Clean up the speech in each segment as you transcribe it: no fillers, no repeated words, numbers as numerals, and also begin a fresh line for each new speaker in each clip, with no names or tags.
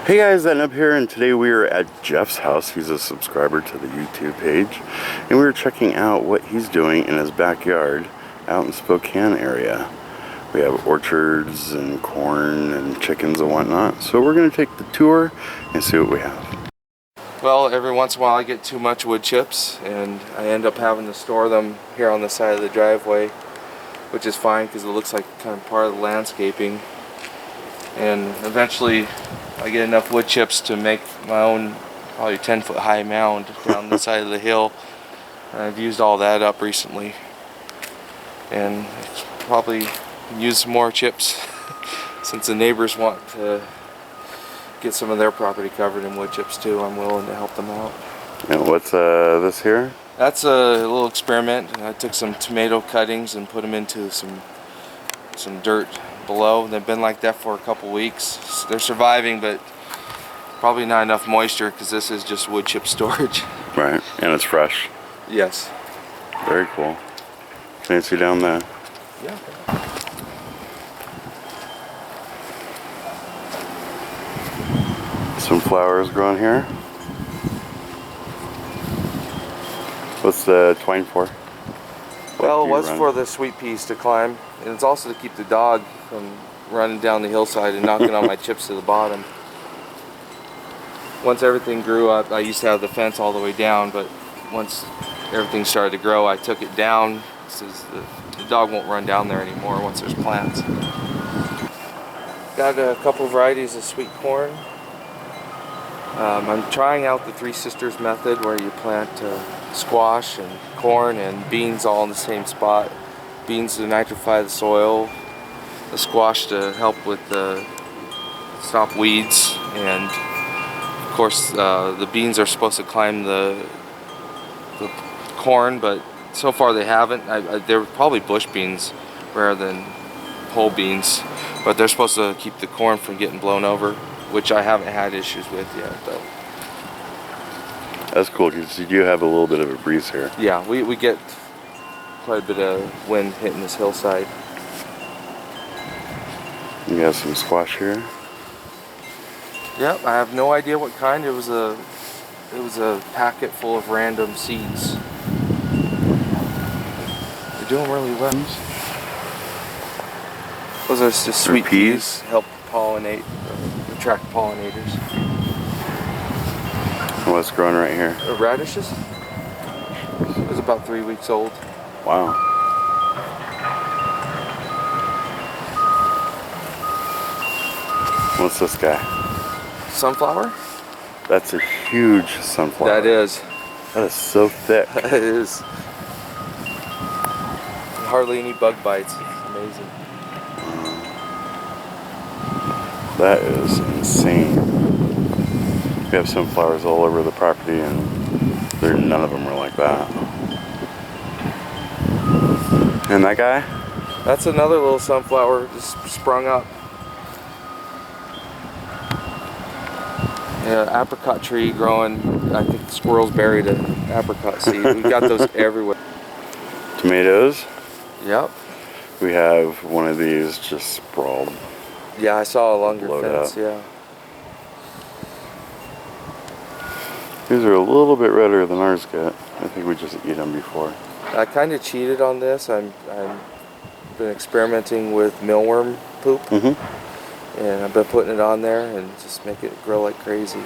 Hey guys, Thatnub here, and today we are at Jeff's house. He's a subscriber to the YouTube page, and we were checking out what he's doing in his backyard out in Spokane area. We have orchards and corn and chickens and whatnot, so we're going to take the tour and see what we have.
Well, every once in a while I get too much wood chips and I end up having to store them here on the side of the driveway, which is fine because it looks like kind of part of the landscaping. And eventually I get enough wood chips to make my own probably 10-foot high mound down the side of the hill. And I've used all that up recently, and probably use some more chips since the neighbors want to get some of their property covered in wood chips too. I'm willing to help them out.
And what's this here?
That's a little experiment. I took some tomato cuttings and put them into some dirt below. They've been like that for a couple weeks. They're surviving, but probably not enough moisture because this is just wood chip storage.
Right, and it's fresh.
Yes.
Very cool. Can you see down there?
Yeah.
Some flowers growing here. What's the twine for?
Well, it was for the sweet peas to climb, and it's also to keep the dog from running down the hillside and knocking on my chips to the bottom. Once everything grew up, I used to have the fence all the way down, but once everything started to grow, I took it down so the dog won't run down there anymore once there's plants. Got a couple varieties of sweet corn. I'm trying out the Three Sisters method where you plant squash and corn and beans all in the same spot. Beans to nitrify the soil, the squash to help with stop weeds, and of course the beans are supposed to climb the corn, but so far they haven't. They're probably bush beans rather than whole beans, but they're supposed to keep the corn from getting blown over, which I haven't had issues with yet though.
That's cool because you do have a little bit of a breeze here.
Yeah, we get quite a bit of wind hitting this hillside.
You got some squash here.
Yep, I have no idea what kind. It was a packet full of random seeds. They're doing really well. Those are just sweet peas. Help pollinate, attract pollinators.
And what's growing right here?
Radishes. It was about 3 weeks old.
Wow. What's this guy?
Sunflower?
That's a huge sunflower.
That is.
That is so thick.
It is. Hardly any bug bites. It's amazing.
That is insane. We have sunflowers all over the property, and none of them are like that. And that guy?
That's another little sunflower just sprung up. Yeah, apricot tree growing. I think the squirrels buried an apricot seed. We got those everywhere.
Tomatoes.
Yep.
We have one of these just sprawled.
Yeah, I saw along your fence.
Up.
Yeah.
These are a little bit redder than ours get. I think we just eat them before.
I kind of cheated on this. I'm been experimenting with mealworm poop, and I've been putting it on there and just make it grow like crazy.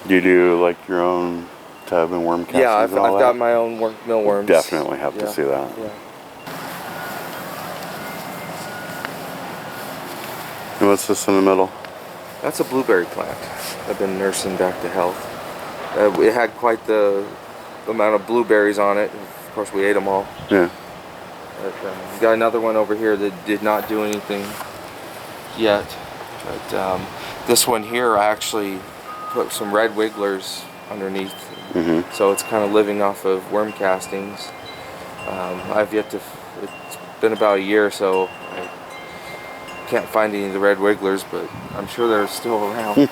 Do you do like your own tub and worm castings?
Yeah, I've got my own mealworms.
Definitely have to see that.
Yeah.
And what's this in the middle?
That's a blueberry plant. I've been nursing back to health. It had quite the amount of blueberries on it. Of course, we ate them all.
Yeah.
We got another one over here that did not do anything yet. But this one here, I actually put some red wigglers underneath. So it's kind of living off of worm castings. I've yet to. It's been about a year, so I can't find any of the red wigglers, but I'm sure they're still around.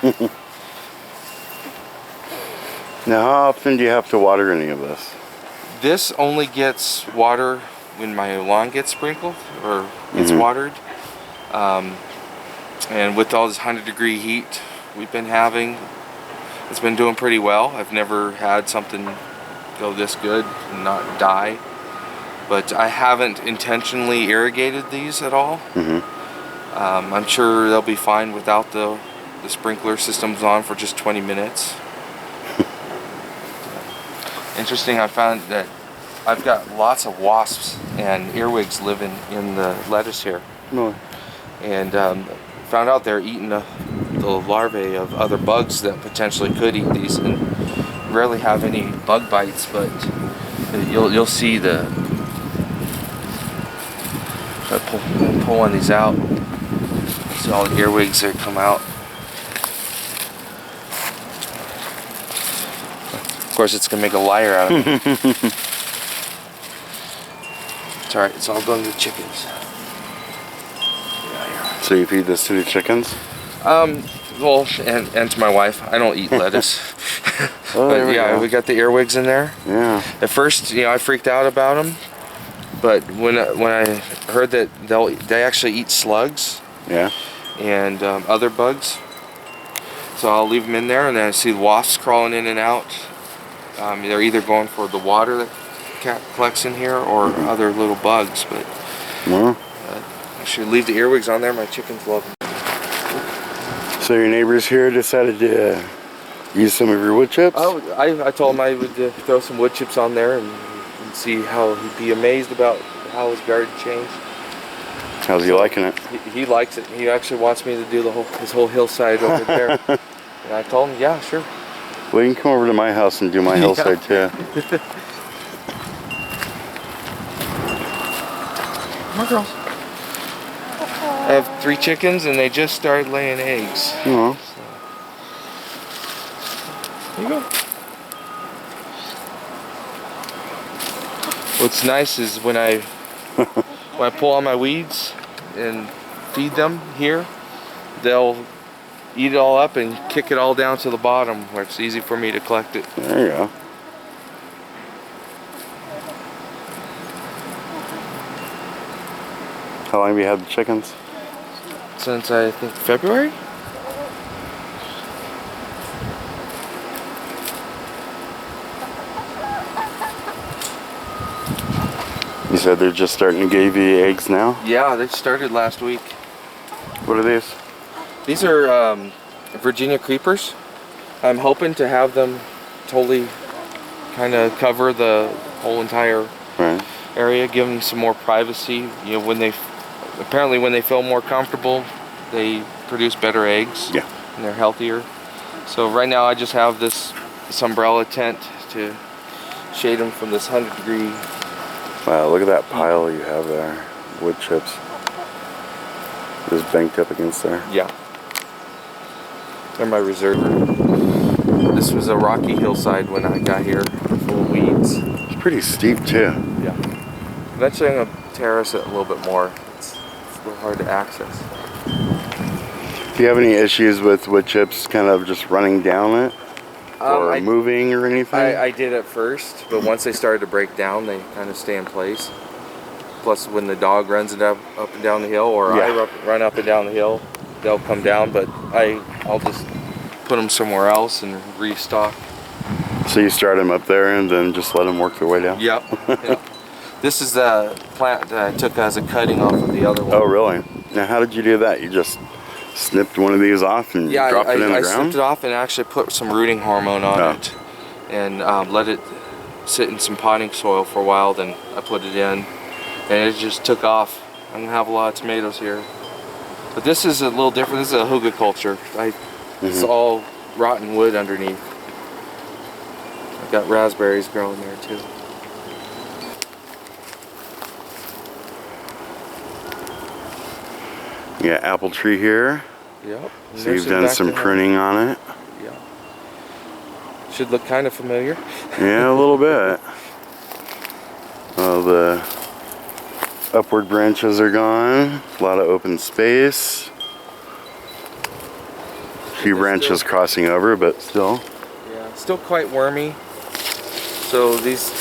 Now, how often do you have to water any of this?
This only gets water when my lawn gets sprinkled or gets watered. And with all this 100-degree heat we've been having, it's been doing pretty well. I've never had something go this good and not die. But I haven't intentionally irrigated these at all. I'm sure they'll be fine without the sprinkler systems on for just 20 minutes. Interesting, I found that I've got lots of wasps and earwigs living in the lettuce here.
No.
And found out they're eating the larvae of other bugs that potentially could eat these, and rarely have any bug bites, but you'll see the, if I pull one of these out, see all the earwigs that come out. Of course, it's gonna make a liar out of me. It's alright, it's all going to the chickens.
So you feed this to the chickens?
Well, and to my wife. I don't eat lettuce.
Oh,
but yeah, we got the earwigs in there.
Yeah.
At first, I freaked out about them, but when I heard that they actually eat slugs.
Yeah.
And other bugs, so I'll leave them in there, and then I see the wasps crawling in and out. They're either going for the water that collects in here or other little bugs, but I should leave the earwigs on there. My chickens love them.
So your neighbors here decided to use some of your wood chips?
Oh, I told him I would throw some wood chips on there and see how he'd be amazed about how his garden changed.
How's he liking it?
He likes it. He actually wants me to do his whole hillside over there. And I told him, yeah, sure.
Well, you can come over to my house and do my hillside too.
Come on, girls. I have 3 chickens, and they just started laying eggs.
Oh.
So. Here you go. What's nice is when I pull all my weeds and feed them here, they'll eat it all up and kick it all down to the bottom where it's easy for me to collect it.
There you go. How long have you had the chickens?
Since I think February?
You said they're just starting to give you eggs now?
Yeah, they started last week.
What are these?
These are Virginia creepers. I'm hoping to have them totally kind of cover the whole entire area, give them some more privacy. When they feel more comfortable, they produce better eggs.
Yeah.
And they're healthier. So right now I just have this umbrella tent to shade them from this 100-degree.
Wow, look at that pile you have there. Wood chips. Just banked up against there.
Yeah. They're my reserve. This was a rocky hillside when I got here, full of weeds.
It's pretty steep too.
Yeah. Eventually I'm going to terrace it a little bit more. It's a little hard to access.
Do you have any issues with wood chips kind of just running down it? Or moving or anything?
I did at first, but once they started to break down, they kind of stay in place. Plus, when the dog runs it up and down the hill, or I run up and down the hill, they'll come down, but I'll just put them somewhere else and restock.
So you start them up there and then just let them work their way down?
Yep. Yep. This is the plant that I took as a cutting off of the other one.
Oh, really? Now, how did you do that? You just snipped one of these off and dropped it in the ground?
I snipped it off and actually put some rooting hormone on it and let it sit in some potting soil for a while. Then I put it in and it just took off. I'm going to have a lot of tomatoes here. But this is a little different. This is a Hugelkultur. It's all rotten wood underneath. I've got raspberries growing there too.
You got apple tree here.
Yep.
So you've done some pruning on it.
Yeah. Should look kind of familiar.
Yeah, a little bit. Well, the upward branches are gone. A lot of open space. A few branches crossing over, but still.
Yeah, still quite wormy. So these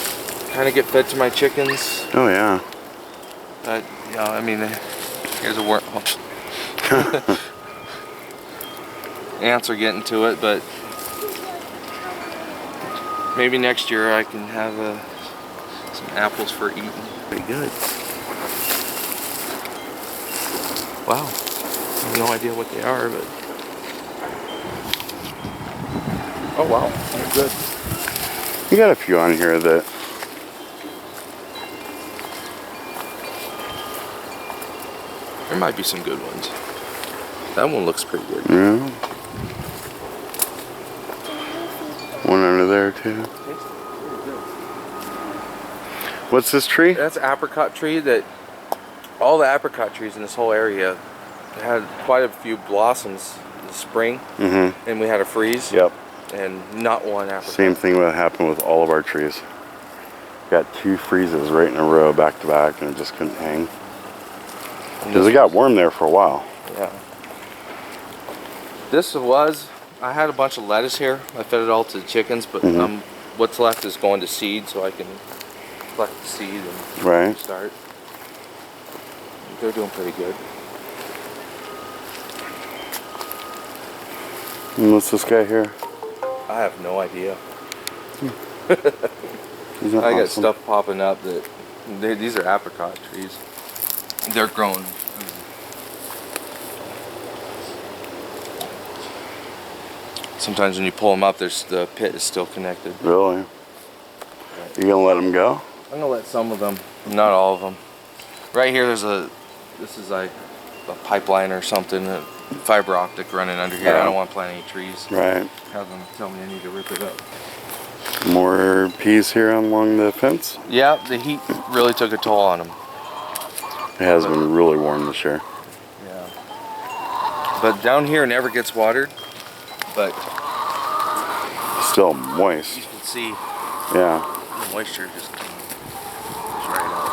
kind of get fed to my chickens.
Oh yeah.
But yeah, I mean, here's a worm. ants are getting to it, but maybe next year I can have some apples for eating.
Pretty good.
Wow. I have no idea what they are, but... Oh wow, they're good.
You got a few on here that...
There might be some good ones. That one looks pretty good.
Yeah. One under there too. What's this tree?
That's an apricot tree that... All the apricot trees in this whole area had quite a few blossoms in the spring.
Mm-hmm.
And we had a freeze.
Yep.
And not one apricot.
Same thing would happen with all of our trees. Got 2 freezes right in a row, back to back, and it just couldn't hang. Because it got warm there for a while.
Yeah. I had a bunch of lettuce here. I fed it all to the chickens, but what's left is going to seed, so I can collect the seed and start. They're doing pretty good.
And what's this guy here?
I have no idea.
Isn't that
I got
awesome?
stuff popping up that these are apricot trees. They're growing. Sometimes when you pull them up, the pit is still connected.
Really? You gonna let them go?
I'm gonna let some of them, not all of them. Right here, this is like a pipeline or something, a fiber optic running under here. I don't want to plant any trees.
Right.
Have them tell me I need to rip it up.
More peas here along the fence?
Yeah, the heat really took a toll on them.
It has been really warm this year.
Yeah. But down here never gets watered, but
still moist.
you can see
Yeah.
the moisture just comes right out.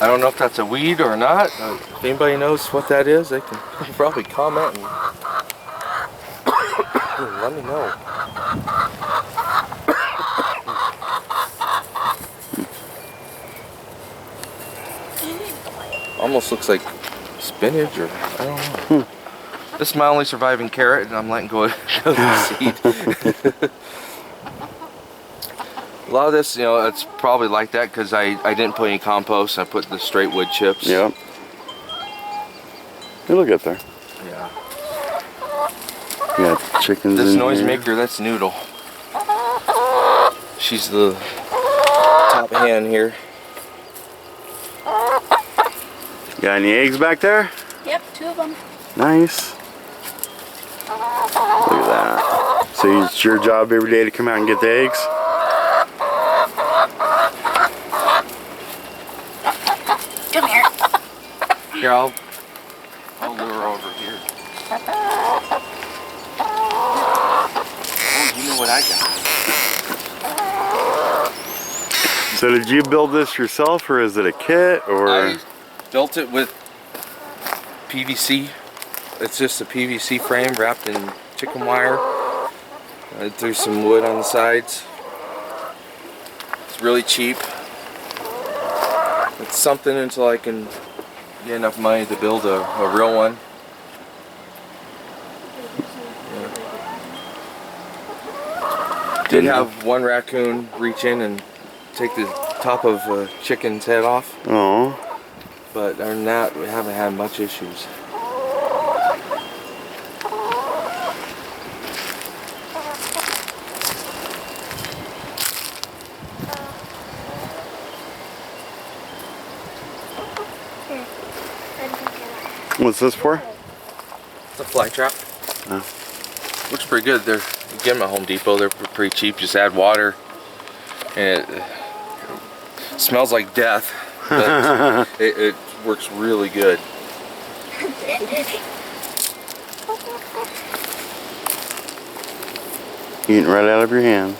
I don't know if that's a weed or not. If anybody knows what that is, they can probably comment and let me know. Almost looks like spinach, or I don't know. This is my only surviving carrot, and I'm letting go of the seed. A lot of this, you know, it's probably like that because I didn't put any compost. I put the straight wood chips.
Yep. It'll get there.
Yeah.
You got chickens
This
in
noisemaker,
here.
that's Noodle. She's the top hand here.
Got any eggs back there?
Yep, 2 of them.
Nice. Look at that. So it's your job every day to come out and get the eggs?
Come here.
Here, I'll lure her over here. Oh, you know what I got?
So did you build this yourself, or is it a kit, or?
I built it with PVC. It's just a PVC frame wrapped in chicken wire. I threw some wood on the sides. It's really cheap. It's something until I can get enough money to build a real one. Yeah. Did have one raccoon reach in and take the top of a chicken's head off.
Oh.
But other than that, we haven't had much issues.
What's this for?
It's a fly trap.
Oh.
Looks pretty good. You get them at Home Depot. They're pretty cheap. Just add water, and it smells like death, but it works really good.
Eating right out of your hand.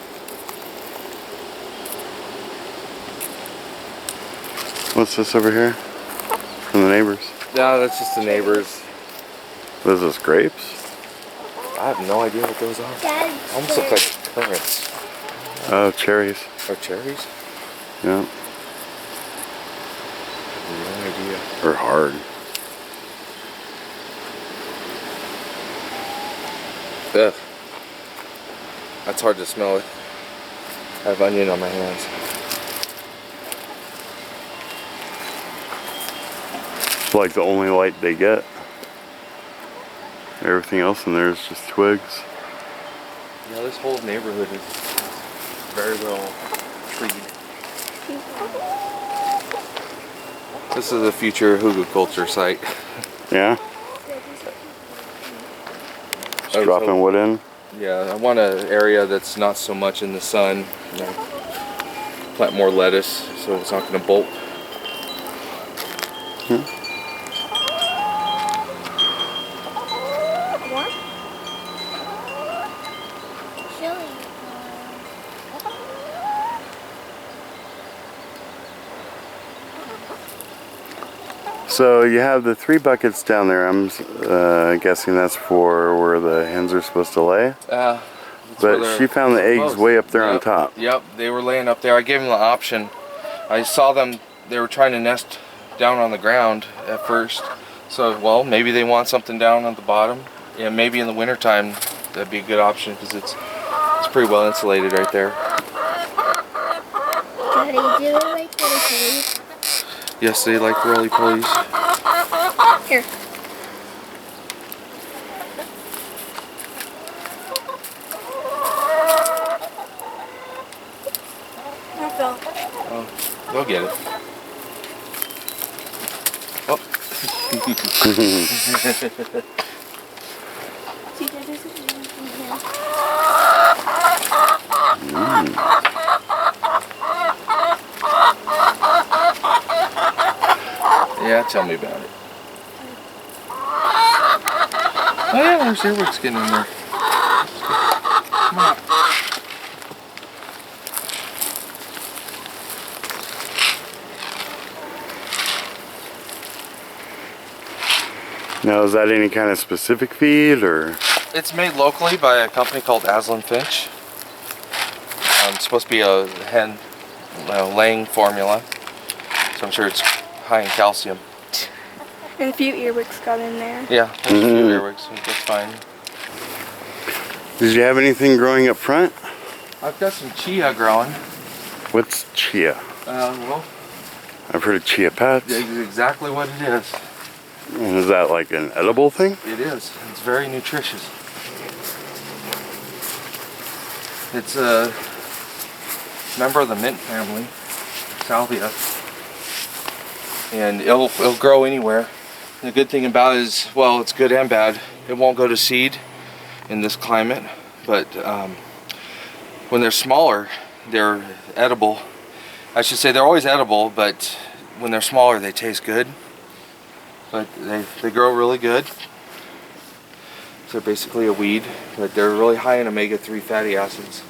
What's this over here? From the neighbors.
No, that's just the neighbors.
What is this, grapes?
I have no idea what those are.
Dad,
Almost look like currants.
Oh, cherries.
Or cherries?
Yeah.
No idea.
Or hard.
Ugh. That's hard to smell it. I have onion on my hands.
It's like the only light they get. Everything else in there is just twigs.
Yeah, this whole neighborhood is very well treed. This is a future Hugelkultur site.
Yeah? Just dropping wood in?
Yeah, I want an area that's not so much in the sun. You know, plant more lettuce so it's not going to bolt.
So you have the 3 buckets down there. I'm guessing that's for where the hens are supposed to lay. But she found the eggs way up there on top.
Yep, they were laying up there. I gave them the option. I saw them, they were trying to nest down on the ground at first. So, well, maybe they want something down at the bottom. Yeah, maybe in the wintertime that'd be a good option because it's pretty well insulated right there.
Daddy, do you like roly-polies?
Yes, they like roly-polies.
Here.
Oh, they'll get it. Oh. Yeah, tell me about it. Oh yeah, there's earwigs getting in there. Come on.
Now, is that any kind of specific feed, or?
It's made locally by a company called Aslan Finch. It's supposed to be a hen laying formula, so I'm sure it's high in calcium.
And a few earwigs got in there.
Yeah, there's a few earwigs, so that's fine.
Did you have anything growing up front?
I've got some chia growing.
What's chia?
Well,
I've heard of chia pets.
it's exactly what it is.
And is that like an edible thing?
It is. It's very nutritious. It's a member of the mint family, salvia, and it'll grow anywhere. And the good thing about it is, well, it's good and bad. It won't go to seed in this climate, but when they're smaller, they're edible. I should say they're always edible, but when they're smaller, they taste good. But they grow really good. So they're basically a weed, but they're really high in omega-3 fatty acids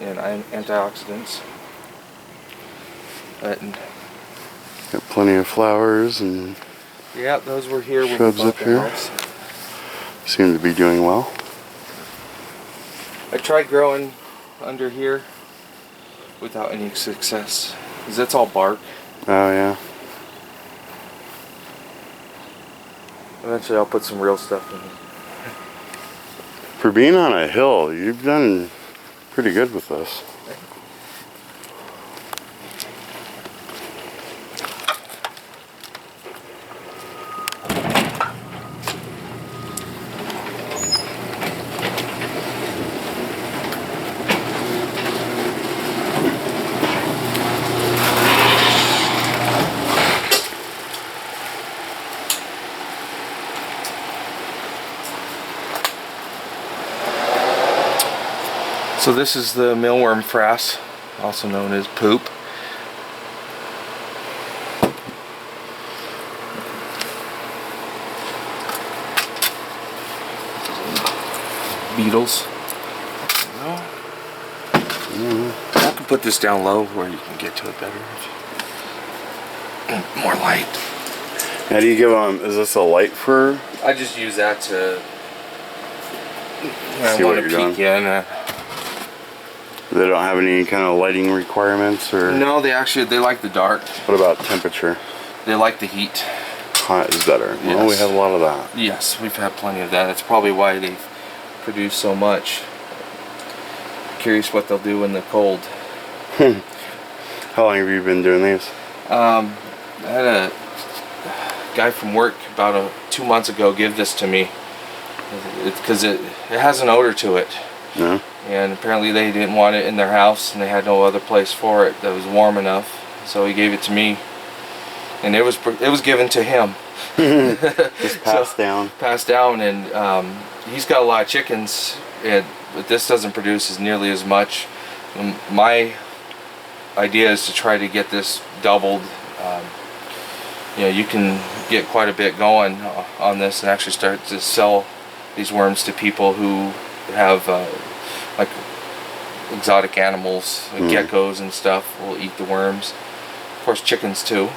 and antioxidants. And
Got plenty of flowers and
yeah, those were here when we
shrubs
bought
up
the
here.
house.
Seem to be doing well.
I tried growing under here without any success, because that's all bark.
Oh yeah.
Eventually I'll put some real stuff in here.
For being on a hill, you've done pretty good with this.
So this is the mealworm frass, also known as poop. Beetles. I can put this down low where you can get to it better. More light.
How do you give them? Is this a light for?
I just use that to
See what you're
peek
doing.
in.
They don't have any kind of lighting requirements, or
No, they like the dark.
what about temperature?
They like the heat.
Hot is better. Well, we
Yes.
have a lot of that.
Yes, we've had plenty of that. That's probably why they produce so much. Curious what they'll do in the cold.
How long have you been doing these?
I had a guy from work about 2 months ago give this to me because it has an odor to it,
No.
and apparently they didn't want it in their house and they had no other place for it that was warm enough, so he gave it to me, and it was given to him.
Just passed down.
Passed down, and he's got a lot of chickens, but this doesn't produce as nearly as much. My idea is to try to get this doubled. You know, you can get quite a bit going on this and actually start to sell these worms to people who have like exotic animals, like geckos and stuff will eat the worms. Of course, chickens too.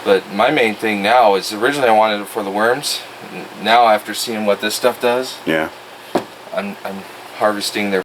But my main thing now is, originally I wanted it for the worms. Now, after seeing what this stuff does,
Yeah.
I'm harvesting their